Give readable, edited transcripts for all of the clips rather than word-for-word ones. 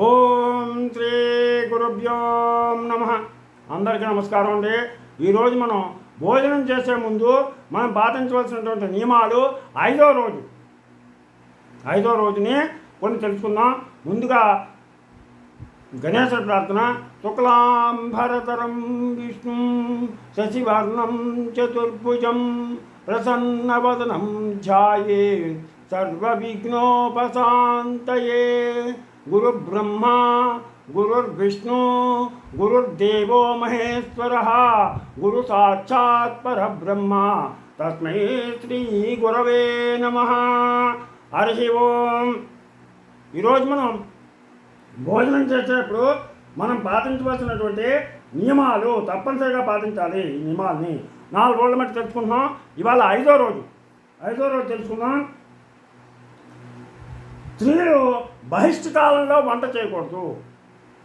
ఓం శ్రీ గురుభ్యో నమ. అందరికీ నమస్కారం అండి. ఈరోజు మనం భోజనం చేసే ముందు మనం పాటించవలసినటువంటి నియమాలు ఐదో రోజుని కొన్ని తెలుసుకుందాం. ముందుగా గణేశ ప్రార్థన. శుక్లాంబరధరం విష్ణు శశివర్ణం చతుర్భుజం ప్రసన్నవదనం ధ్యాయే సర్వవిఘ్నోపశాంతయే. గురుబ్రహ్మ గురుర్విష్ణు గురుర్దేవో మహేశ్వరః గురు సాక్షాత్ పరబ్రహ్మ తస్మై శ్రీ గురవే నమః. హరి ఓం. ఈరోజు మనం భోజనం చేసేటప్పుడు మనం పాటించవలసినటువంటి నియమాలు తప్పనిసరిగా పాటించాలి. ఈ నియమాలని 4 రోజుల మట్టి తెలుసుకుంటున్నాం. ఇవాళ ఐదో రోజు తెలుసుకుందాం. స్త్రీలు బహిష్టు కాలంలో వంట చేయకూడదు.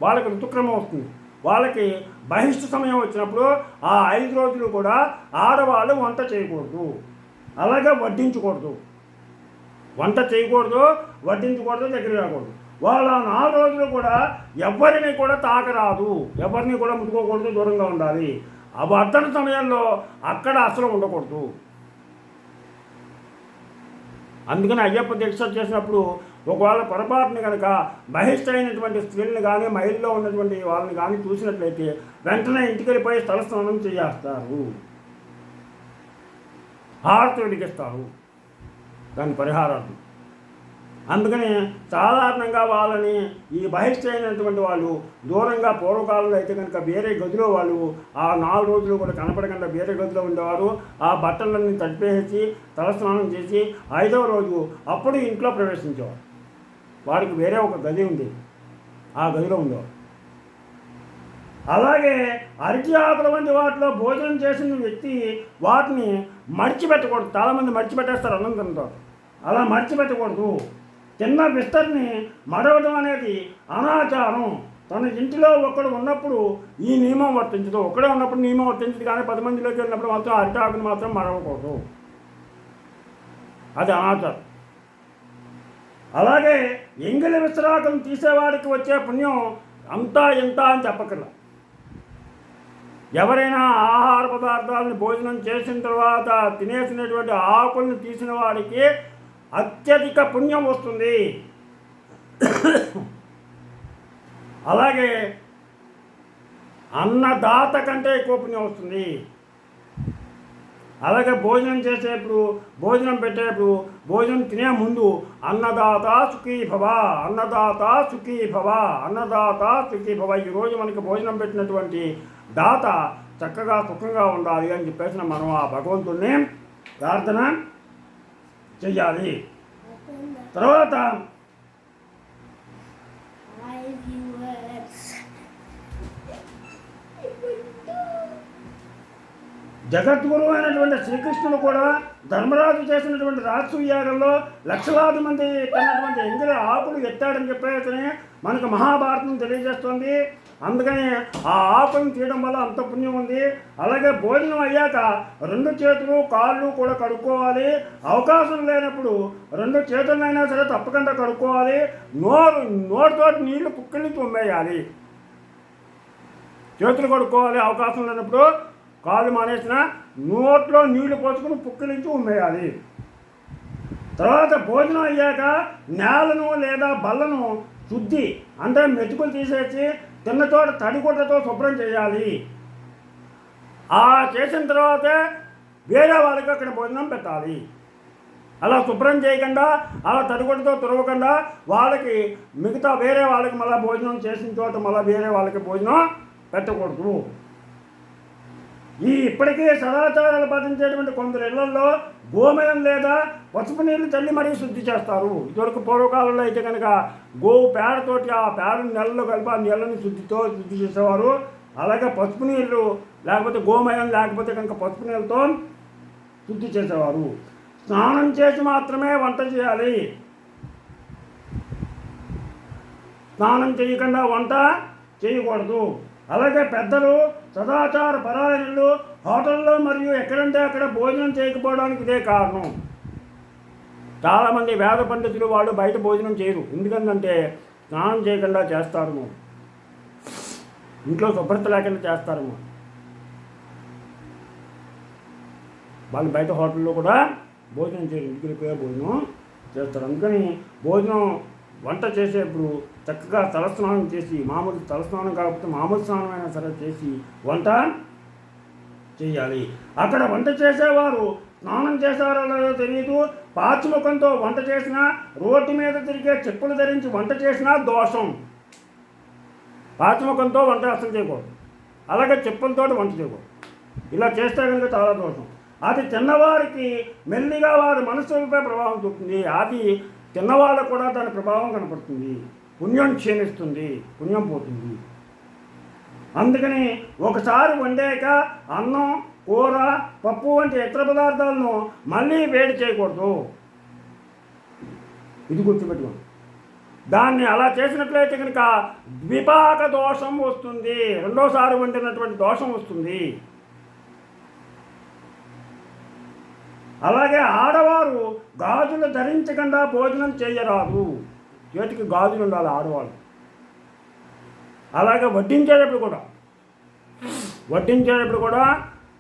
వాళ్ళకి ఋతుక్రమం వస్తుంది. వాళ్ళకి బహిష్టు సమయం వచ్చినప్పుడు ఆ 5 రోజులు కూడా ఆడవాళ్ళు వంట చేయకూడదు, అలాగే వడ్డించకూడదు. వంట చేయకూడదు, వడ్డించకూడదు, దగ్గర రాకూడదు. వాళ్ళ 4 రోజులు కూడా ఎవరిని కూడా తాకరాదు, ఎవరిని కూడా ముట్టుకోకూడదు, దూరంగా ఉండాలి. ఆ వర్ధన సమయంలో అక్కడ అసలు ఉండకూడదు. అందుకని అయ్యప్ప దీక్ష చేసినప్పుడు ఒకవేళ పొరపాటుని కనుక బహిష్టైనటువంటి స్త్రీలను కానీ మహిళల్లో ఉన్నటువంటి వాళ్ళని కానీ చూసినట్లయితే వెంటనే ఇంటికి వెళ్ళిపోయి స్థలస్నానం చేస్తారు, హారతి వెలిగిస్తారు, దాని పరిహారాలు. అందుకని సాధారణంగా వాళ్ళని ఈ బహిష్టైనటువంటి వాళ్ళు దూరంగా పూర్వకాలంలో అయితే కనుక వేరే గదిలో వాళ్ళు ఆ 4 రోజులు కూడా కనపడకుండా వేరే గదిలో ఉండేవారు. ఆ బట్టలన్నీ తడిపేసి తలస్నానం చేసి 5వ రోజు అప్పుడు ఇంట్లో ప్రవేశించేవారు. వారికి వేరే ఒక గది ఉంది, ఆ గదిలో ఉండేవారు. అలాగే అరటి ఆకుల వంటి వాటిలో భోజనం చేసిన వ్యక్తి వాటిని మడిచిపెట్టకూడదు. చాలామంది మడిచిపెట్టేస్తారు, అన్నం తింటారు. అలా మడిచిపెట్టకూడదు. తిన్న విస్తరిని మడవడం అనేది అనాచారం. తన ఇంటిలో ఒక్కడు ఉన్నప్పుడు ఈ నియమం వర్తించదు. ఒక్కడే ఉన్నప్పుడు నియమం వర్తించదు, కానీ 10 మందిలోకి వెళ్ళినప్పుడు మాత్రం అరిటాకుని మాత్రం మడవకూడదు. అది అనాచారం. అలాగే ఎంగిలి విస్తరాకును తీసేవాడికి వచ్చే పుణ్యం అంతా ఇంత అని చెప్పకర్లా. ఎవరైనా ఆహార పదార్థాలను భోజనం చేసిన తర్వాత తినేసినటువంటి ఆకులను తీసిన వాడికి అత్యధిక పుణ్యం వస్తుంది. అలాగే అన్నదాత కంటే ఎక్కువ పుణ్యం వస్తుంది. అలాగే భోజనం చేసేప్పుడు, భోజనం పెట్టేప్పుడు, భోజనం తినే ముందు అన్నదాత సుఖీభవ, అన్నదాత సుఖీభవ, అన్నదాత సుఖీభవ. ఈరోజు మనకి భోజనం పెట్టినటువంటి దాత చక్కగా సుఖంగా ఉండాలి అని చెప్పేసి మనం ఆ భగవంతుడిని ప్రార్థన చెయ్యాలి. తర్వాత జగద్గురువు అయినటువంటి శ్రీకృష్ణుడు కూడా ధర్మరాజు చేసినటువంటి రాజసూయాగంలో లక్షలాది మంది తిన్నటువంటి ఎంగిలి ఆకులు ఎత్తాడని చెప్పేసి మనకు మహాభారతం తెలియజేస్తుంది. అందుకని ఆ ఆకులను తీయడం వల్ల అంత పుణ్యం ఉంది. అలాగే భోజనం అయ్యాక 2 చేతులు కాళ్ళు కూడా కడుక్కోవాలి. అవకాశం లేనప్పుడు 2 చేతులైనా సరే తప్పకుండా కడుక్కోవాలి. నోటితో నీళ్లు పుక్కిలి తుమ్మేయాలి. చేతులు కడుక్కోవాలి. అవకాశం లేనప్పుడు కాళ్ళు మానేసిన నోట్లో నీళ్లు పోసుకుని పుక్కిలించి ఉమ్మేయాలి. తర్వాత భోజనం అయ్యాక నేలను లేదా బల్లను శుద్ధి అంటే మెతుకులు తీసేసి తిన్న చోట తడిగుడ్డతో శుభ్రం చేయాలి. ఆ చేసిన తర్వాతే వేరే వాళ్ళకి అక్కడ భోజనం పెట్టాలి. అలా శుభ్రం చేయకుండా, అలా తడిగుడ్డతో తురవకుండా వాళ్ళకి మిగతా వేరే వాళ్ళకి మళ్ళీ భోజనం చేసిన చోట మళ్ళీ వేరే వాళ్ళకి భోజనం పెట్టకూడదు. ఇప్పటికీ సదాచారాలు పాటించేటువంటి కొందరు ఇళ్లలో గోమయం లేదా పసుపు నీళ్లు చల్లి మరీ శుద్ధి చేస్తారు. ఇదివరకు పూర్వకాలంలో అయితే కనుక గోవు పేడతోటి ఆ పేడను నెలలో కలిపి ఆ నీళ్ళని శుద్ధి చేసేవారు. అలాగే పసుపు నీళ్ళు లేకపోతే గోమయం లేకపోతే కనుక పసుపు నీళ్ళతో శుద్ధి చేసేవారు. స్నానం చేసి మాత్రమే వంట చేయాలి. స్నానం చేయకుండా వంట చేయకూడదు. అలాగే పెద్దలు సదాచార పరాయణులు హోటల్లో మరియు ఎక్కడంటే అక్కడ భోజనం చేయకపోవడానికి ఇదే కారణం. చాలామంది వేద పండితులు వాళ్ళు బయట భోజనం చేయరు. ఎందుకంటే స్నానం చేయకుండా చేస్తారేమో, ఇంట్లో శుభ్రత లేకుండా చేస్తారేమో. వాళ్ళు బయట హోటల్లో కూడా భోజనం చేయరు, ఇంటికి భోజనం చేస్తారు. అందుకని భోజనం వంట చేసేప్పుడు చక్కగా తలస్నానం చేసి, మామూలు తలస్నానం కాకపోతే మామూలు స్నానం అయినా సరే చేసి వంట చేయాలి. అక్కడ వంట చేసేవారు స్నానం చేశారో లేదో తెలియదు, పాచిముఖంతో వంట చేసినా, రోడ్డు మీద తిరిగే చెప్పులు ధరించి వంట చేసినా దోషం. పాచిముఖంతో వంట అసలు చేయకూడదు, అలాగే చెప్పులతో వంట చేయకూడదు. ఇలా చేస్తే కనుక చాలా దోషం. అది తిన్నవారికి మెల్లిగా వారి మనసులపై ప్రభావం చూపుతుంది. అది తిన్నవాళ్ళకు కూడా దాని ప్రభావం కనపడుతుంది, పుణ్యం క్షీణిస్తుంది, పుణ్యం పోతుంది. అందుకని ఒకసారి వండాక అన్నం, కూర, పప్పు వంటి ఇతర పదార్థాలను మళ్ళీ వేడి చేయకూడదు. ఇది గుర్తుపెట్టుకోండి. దాన్ని అలా చేసినట్లయితే కనుక ద్విపాక దోషం వస్తుంది, రెండోసారి వండినటువంటి దోషం వస్తుంది. అలాగే ఆడవారు గాజులు ధరించకుండా భోజనం చేయరాదు, చేతికి గాజులు ఉండాలి ఆడవాళ్ళు. అలాగే వడ్డించేటప్పుడు కూడా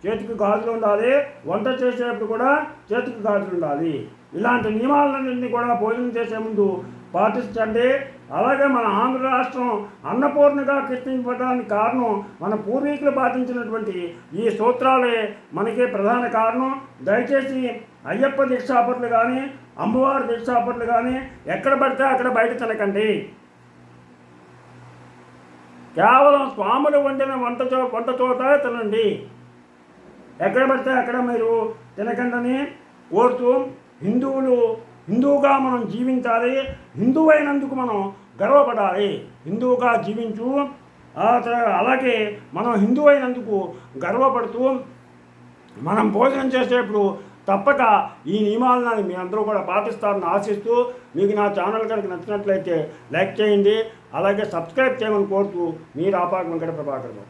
చేతికి గాజులు ఉండాలి, వంట చేసేటప్పుడు కూడా చేతికి గాజులు ఉండాలి. ఇలాంటి నియమాలన్నింటినీ కూడా భోజనం చేసే ముందు పాటించండి. అలాగే మన ఆంధ్ర రాష్ట్రం అన్నపూర్ణగా కీర్తించబడడానికి కారణం మన పూర్వీకులు పాటించినటువంటి ఈ సూత్రాలే మనకి ప్రధాన కారణం. దయచేసి అయ్యప్ప దీక్షాపరులు కానీ, అమ్మవారి దీక్షాపరులు కానీ ఎక్కడ పడితే అక్కడ బయట తినకండి. కేవలం స్వాములు వండిన వంట చోట తినండి. ఎక్కడ పడితే అక్కడ మీరు తినకండి కోరుతూ, హిందువుగా మనం జీవించాలి, హిందువైనందుకు మనం గర్వపడాలి. హిందువుగా జీవించు, అలాగే మనం హిందువైనందుకు గర్వపడుతూ మనం భోజనం చేసేప్పుడు తప్పక ఈ నియమాలను మీ అందరూ కూడా పాటిస్తారని ఆశిస్తూ, మీకు నా ఛానల్ కనుక నచ్చినట్లయితే లైక్ చేయండి, అలాగే సబ్స్క్రైబ్ చేయమని కోరుతూ, మీ రాపాక వెంకట ప్రభాకర్.